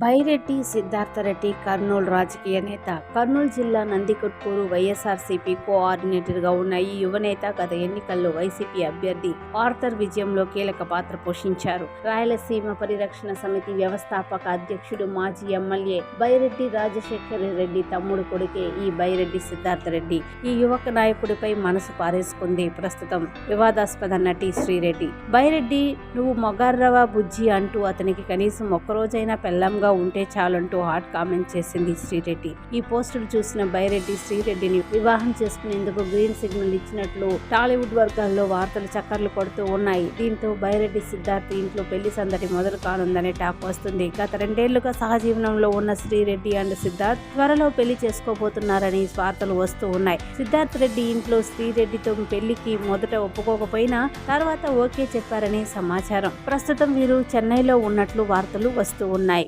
బైరెడ్డి సిద్ధార్థరెడ్డి కర్నూలు రాజకీయ నేత. కర్నూలు జిల్లా నందికొట్కూరు వైఎస్ఆర్సీపీ కోఆర్డినేటర్గా ఉన్న ఈ యువనేత గత ఎన్నికల్లో వైసీపీ అభ్యర్థి ఆర్థర్ విజయంలో కీలక పాత్ర పోషించారు. రాయలసీమ పరిరక్షణ సమితి వ్యవస్థాపక అధ్యక్షుడు, మాజీ ఎమ్మెల్యే బైరెడ్డి రాజశేఖర రెడ్డి తమ్ముడు కొడుకే ఈ బైరెడ్డి సిద్ధార్థరెడ్డి. ఈ యువక నాయకుడిపై మనసు పారేసుకుంది ప్రస్తుతం వివాదాస్పద నటి శ్రీరెడ్డి. బైరెడ్డి, నువ్వు మొగార్రవా బుజ్జి అంటూ అతనికి కనీసం ఒక్కరోజైనా పెళ్ళంగా ఉంటే చాలంటూ హాట్ కామెంట్ చేసింది శ్రీరెడ్డి. ఈ పోస్టులు చూసిన బైరెడ్డి శ్రీరెడ్డిని వివాహం చేసుకునేందుకు గ్రీన్ సిగ్నల్ ఇచ్చినట్లు టాలీవుడ్ వర్గాల్లో వార్తలు చక్కర్లు కొడుతూ ఉన్నాయి. దీంతో బైరెడ్డి సిద్ధార్థ్ ఇంట్లో పెళ్లి సందడి మొదలు కానుందనే టాక్ వస్తుంది. గత 2 ఏళ్లుగా సహజీవనంలో ఉన్న శ్రీరెడ్డి అండ్ సిద్ధార్థ్ త్వరలో పెళ్లి చేసుకోబోతున్నారని వార్తలు వస్తూ ఉన్నాయి. సిద్ధార్థ్ రెడ్డి ఇంట్లో శ్రీరెడ్డితో పెళ్లికి మొదట ఒప్పుకోకపోయినా తర్వాత ఓకే చెప్పారని సమాచారం. ప్రస్తుతం వీరు చెన్నైలో ఉన్నట్లు వార్తలు వస్తూ ఉన్నాయి.